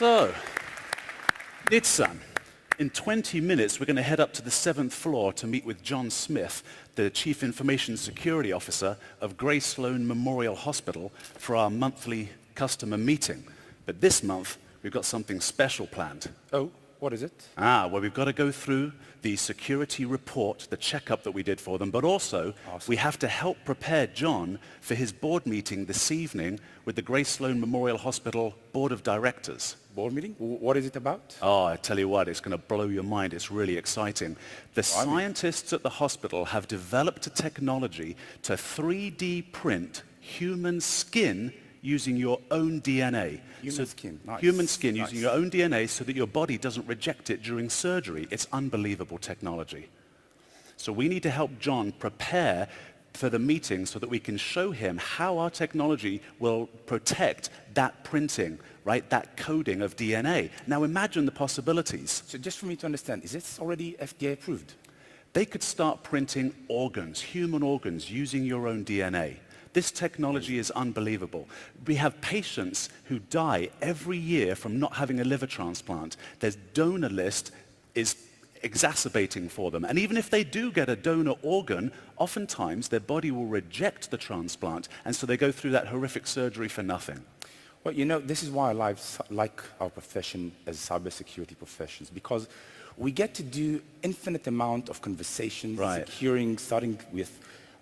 So, Nitzan, in 20 minutes we're going to head up to the 7th floor to meet with John Smith, the Chief Information Security Officer of Gray Sloan Memorial Hospital, for our monthly customer meeting. But this month we've got something special planned. Oh, what is it? Well, we've got to go through the security report, the checkup that we did for them, but also we have to help prepare John for his board meeting this evening with the Gray Sloan Memorial Hospital Board of Directors. Board meeting? What is it about? Oh, I tell you what, it's going to blow your mind. It's really exciting. The scientists at the hospital have developed a technology to 3D print human skin using your own DNA. Human skin, nice. Human skin Nice. using your own DNA so that your body doesn't reject it during surgery. It's unbelievable technology. So we need to help John prepare for the meeting so that we can show him how our technology will protect that printing, right? That coding of DNA. Now imagine the possibilities. So just for me to understand, is this already FDA approved? They could start printing organs, human organs, using your own DNA. This technology is unbelievable. We have patients who die every year from not having a liver transplant. Their donor list is exacerbating for them. And even if they do get a donor organ, oftentimes their body will reject the transplant, and so they go through that horrific surgery for nothing. Well, you know, this is why I like our profession as cybersecurity professions, because we get to do infinite amount of conversations, securing, starting with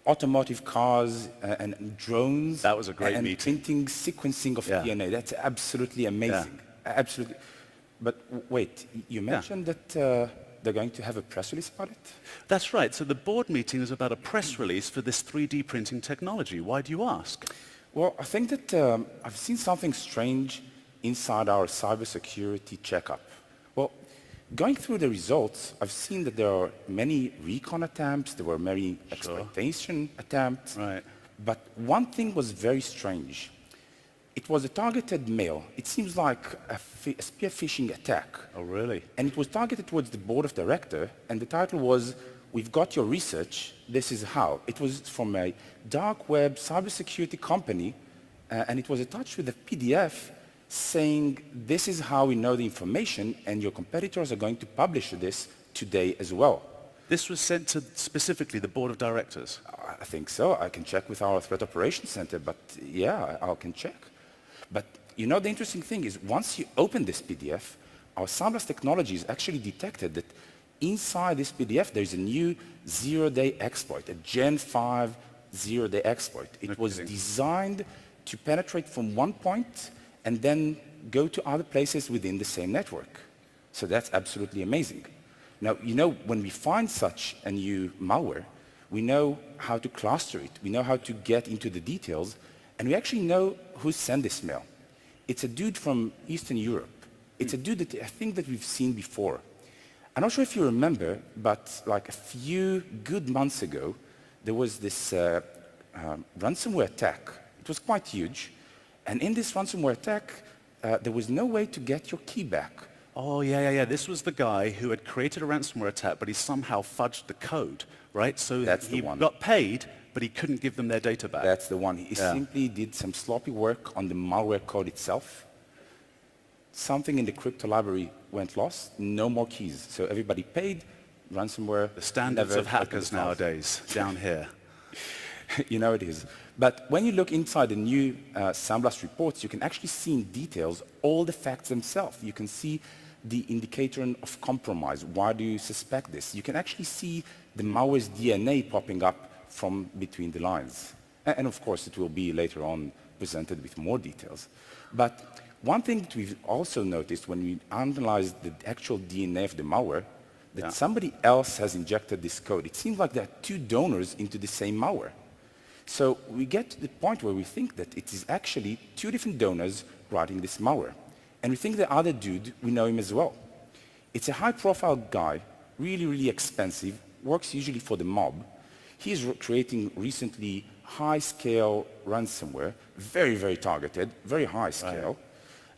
automotive cars and drones. That was a great and meeting. printing, sequencing of DNA. That's absolutely amazing. Absolutely. But wait, you mentioned that they're going to have a press release about it? That's right. So the board meeting is about a press release for this 3D printing technology. Why do you ask? Well, I think that I've seen something strange inside our cybersecurity checkup. Well, going through the results, I've seen that there are many recon attempts, there were many exploitation attempts, but one thing was very strange. It was a targeted mail. It seems like a spear phishing attack. Oh, really? And it was targeted towards the board of directors, and the title was, "We've got your research, this is how." It was from a dark web cybersecurity company, and it was attached with a PDF saying, "This is how we know the information, and your competitors are going to publish this today as well." This was sent to specifically the board of directors? I think so. I can check with our threat operations center, but yeah, I can check. But you know, the interesting thing is, once you open this PDF, our SandBlast Technologies actually detected that inside this PDF there's a new zero-day exploit, a Gen 5 zero-day exploit. It was designed to penetrate from one point and then go to other places within the same network. So that's absolutely amazing. Now, you know, when we find such a new malware, we know how to cluster it, we know how to get into the details, and we actually know who sent this mail. It's a dude from Eastern Europe. It's a dude that I think that we've seen before. I'm not sure if you remember, but like a few good months ago, there was this ransomware attack. It was quite huge. And in this ransomware attack, there was no way to get your key back. Oh, yeah. This was the guy who had created a ransomware attack, but he somehow fudged the code, right? So he got paid, but he couldn't give them their data back. That's the one. He simply did some sloppy work on the malware code itself. Something in the crypto library went lost, no more keys. So everybody paid, ransomware. The standards of hackers nowadays, down here. You know it is. But when you look inside the new SandBlast reports, you can actually see in details all the facts themselves. You can see the indicator of compromise. Why do you suspect this? You can actually see the malware's DNA popping up from between the lines. And of course, it will be later on presented with more details. But one thing that we've also noticed when we analyzed the actual DNA of the malware, that somebody else has injected this code. It seems like there are two donors into the same malware. So we get to the point where we think that it is actually two different donors writing this malware. And we think the other dude, we know him as well. It's a high-profile guy, really, really expensive, works usually for the mob. He's creating recently high-scale ransomware, very, very targeted, very high scale.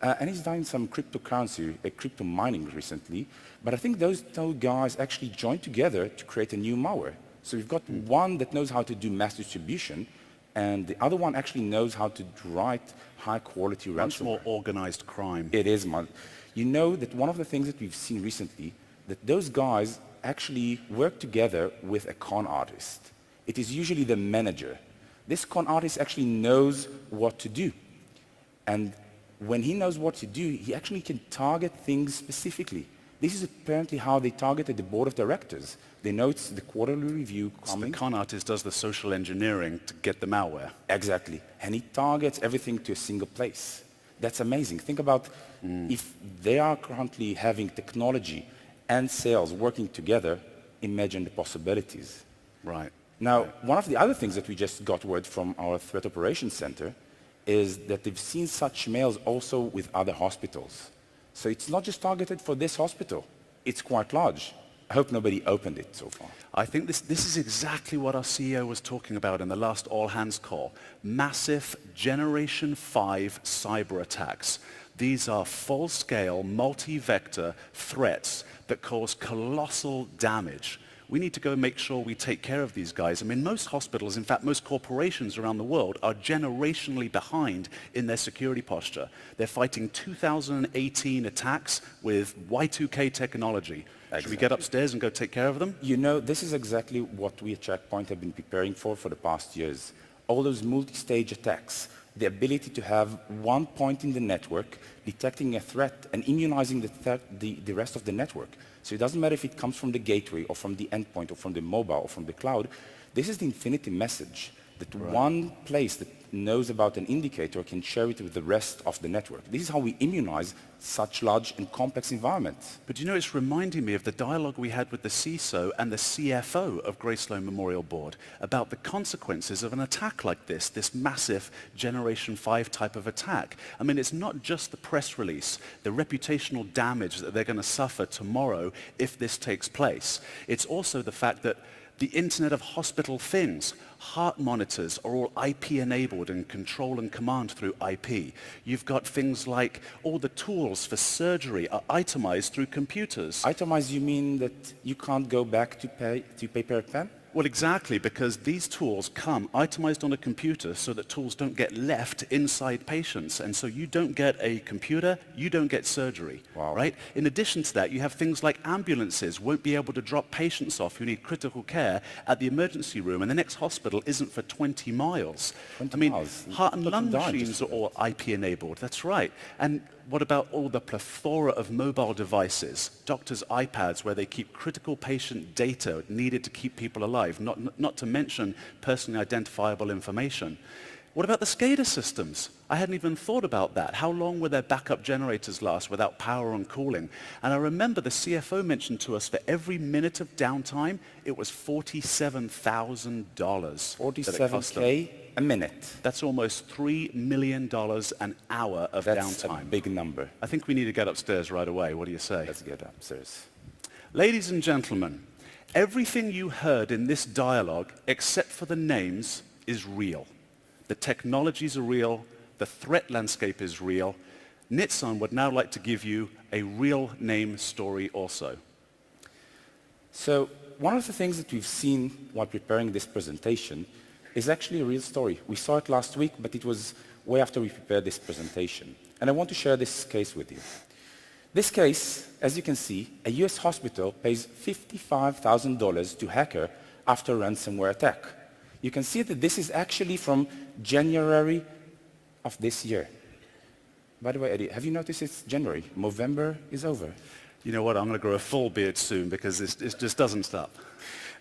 And he's done some cryptocurrency, crypto mining recently. But I think those two guys actually joined together to create a new malware. So we've got one that knows how to do mass distribution, and the other one actually knows how to write high-quality Much ransomware. more organized crime. It is, man. You know that one of the things that we've seen recently, that those guys actually work together with a con artist. It is usually the manager. This con artist actually knows what to do. And when he knows what to do, he actually can target things specifically. This is apparently how they targeted the board of directors. They know it's the quarterly review So coming. the con artist does the social engineering to get the malware. Exactly. And he targets everything to a single place. That's amazing. Think about if they are currently having technology and sales working together, imagine the possibilities. Right. Now, one of the other things that we just got word from our threat operations center is that they've seen such mails also with other hospitals. So it's not just targeted for this hospital. It's quite large. I hope nobody opened it so far. I think this is exactly what our CEO was talking about in the last all-hands call. Massive Generation 5 cyber attacks. These are full-scale, multi-vector threats that cause colossal damage. We need to go and make sure we take care of these guys. I mean, most hospitals, in fact, most corporations around the world are generationally behind in their security posture. They're fighting 2018 attacks with Y2K technology. Should we get upstairs and go take care of them? You know, this is exactly what we at Checkpoint have been preparing for the past years. All those multi-stage attacks, the ability to have one point in the network detecting a threat and immunizing the rest of the network. So it doesn't matter if it comes from the gateway or from the endpoint or from the mobile or from the cloud. This is the infinity message that one place that knows about an indicator can share it with the rest of the network. This is how we immunize such large and complex environments. But you know, it's reminding me of the dialogue we had with the CISO and the CFO of Grace Sloan Memorial Board about the consequences of an attack like this massive Generation 5 type of attack. I mean, it's not just the press release, the reputational damage that they're going to suffer tomorrow if this takes place. It's also the fact that the Internet of Hospital Things, heart monitors are all IP enabled and control and command through IP. You've got things like all the tools for surgery are itemized through computers. Itemize, you mean that you can't go back to paper and pen? Well, exactly, because these tools come itemized on a computer so that tools don't get left inside patients. And so you don't get a computer, you don't get surgery, right? In addition to that, you have things like ambulances won't be able to drop patients off who need critical care at the emergency room, and the next hospital isn't for 20 miles. 20 I mean, miles. heart and lung People die machines just are all IP enabled, that's right. And what about all the plethora of mobile devices, doctors' iPads where they keep critical patient data needed to keep people alive, not to mention personally identifiable information? What about the SCADA systems? I hadn't even thought about that. How long will their backup generators last without power and cooling? And I remember the CFO mentioned to us for every minute of downtime, it was $47,000. 47K a minute. That's almost $3 million an hour of That's downtime. a big number. I think we need to get upstairs right away. What do you say? Let's get upstairs. Ladies and gentlemen, everything you heard in this dialogue, except for the names, is real. The technologies are real. The threat landscape is real. Nitzan would now like to give you a real name story also. So one of the things that we've seen while preparing this presentation is actually a real story. We saw it last week, but it was way after we prepared this presentation. And I want to share this case with you. This case, as you can see, a US hospital pays $55,000 to hacker after a ransomware attack. You can see that this is actually from January of this year. By the way, Eddie, have you noticed it's January? November is over. You know what? I'm going to grow a full beard soon because this just doesn't stop.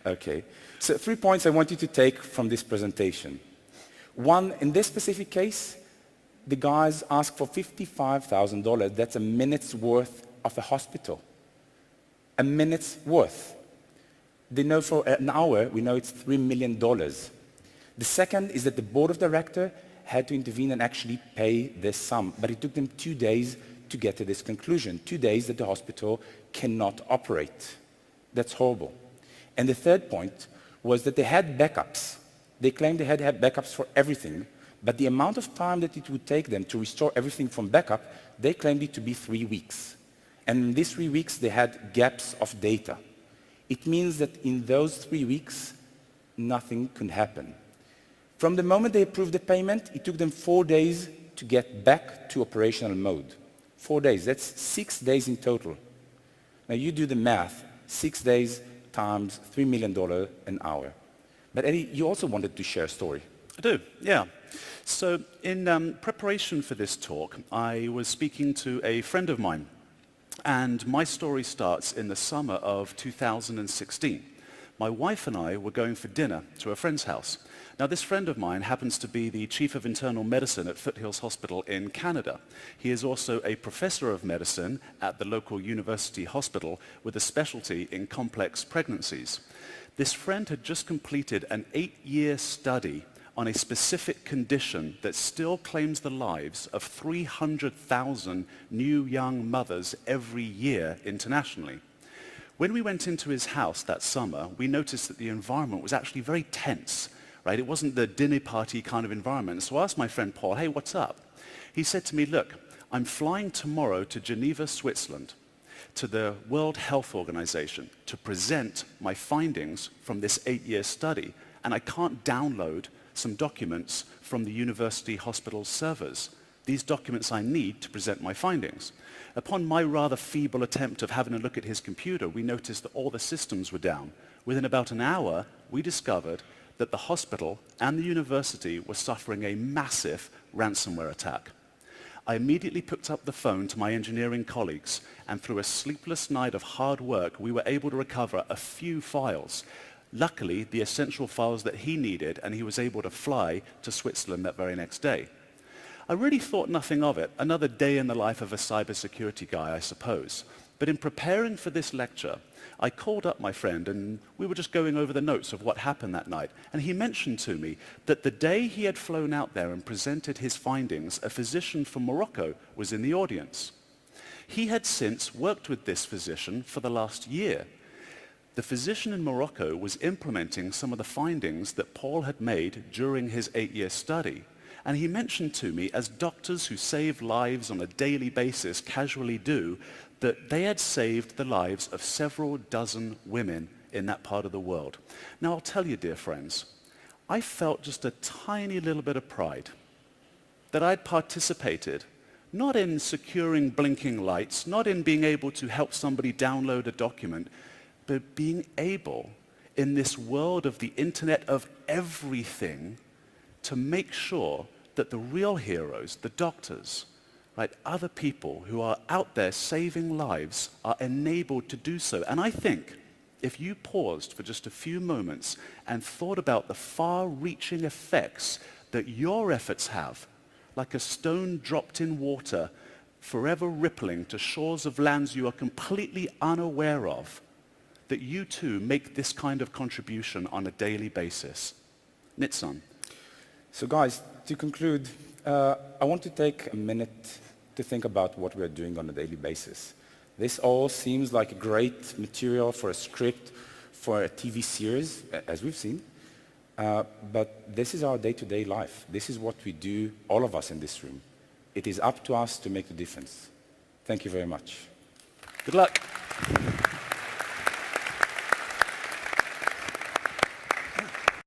Okay. So 3 points I want you to take from this presentation. One, in this specific case, the guys asked for $55,000. That's a minute's worth of a hospital. A minute's worth. They know for an hour, we know it's $3 million. The second is that the board of directors had to intervene and actually pay this sum. But it took them 2 days to get to this conclusion. 2 days that the hospital cannot operate. That's horrible. And the third point was that they had backups. They claimed they had backups for everything, but the amount of time that it would take them to restore everything from backup, they claimed it to be 3 weeks. And in these 3 weeks, they had gaps of data. It means that in those 3 weeks, nothing could happen. From the moment they approved the payment, it took them 4 days to get back to operational mode. 4 days, that's 6 days in total. Now you do the math, 6 days times $3 million an hour. But Eddie, you also wanted to share a story. I do, yeah. So in preparation for this talk, I was speaking to a friend of mine, and my story starts in the summer of 2016. My wife and I were going for dinner to a friend's house. Now, this friend of mine happens to be the chief of internal medicine at Foothills Hospital in Canada. He is also a professor of medicine at the local university hospital with a specialty in complex pregnancies. This friend had just completed an 8-year study on a specific condition that still claims the lives of 300,000 new young mothers every year internationally. When we went into his house that summer, we noticed that the environment was actually very tense, right? It wasn't the dinner party kind of environment. So I asked my friend Paul, hey, what's up? He said to me, look, I'm flying tomorrow to Geneva, Switzerland, to the World Health Organization to present my findings from this 8-year study, and I can't download some documents from the university hospital servers. These documents I need to present my findings. Upon my rather feeble attempt of having a look at his computer, we noticed that all the systems were down. Within about an hour, we discovered that the hospital and the university were suffering a massive ransomware attack. I immediately picked up the phone to my engineering colleagues, and through a sleepless night of hard work, we were able to recover a few files. Luckily, the essential files that he needed, and he was able to fly to Switzerland that very next day. I really thought nothing of it. Another day in the life of a cybersecurity guy, I suppose. But in preparing for this lecture, I called up my friend, and we were just going over the notes of what happened that night. And he mentioned to me that the day he had flown out there and presented his findings, a physician from Morocco was in the audience. He had since worked with this physician for the last year. The physician in Morocco was implementing some of the findings that Paul had made during his 8-year study. And he mentioned to me, as doctors who save lives on a daily basis casually do, that they had saved the lives of several dozen women in that part of the world. Now, I'll tell you, dear friends, I felt just a tiny little bit of pride that I'd participated, not in securing blinking lights, not in being able to help somebody download a document, but being able, in this world of the internet of everything, to make sure that the real heroes, the doctors, right, other people who are out there saving lives are enabled to do so. And I think if you paused for just a few moments and thought about the far-reaching effects that your efforts have, like a stone dropped in water, forever rippling to shores of lands you are completely unaware of, that you too make this kind of contribution on a daily basis. Nitzan. So guys, to conclude, I want to take a minute to think about what we are doing on a daily basis. This all seems like a great material for a script, for a TV series, as we've seen, but this is our day-to-day life. This is what we do, all of us in this room. It is up to us to make the difference. Thank you very much. Good luck.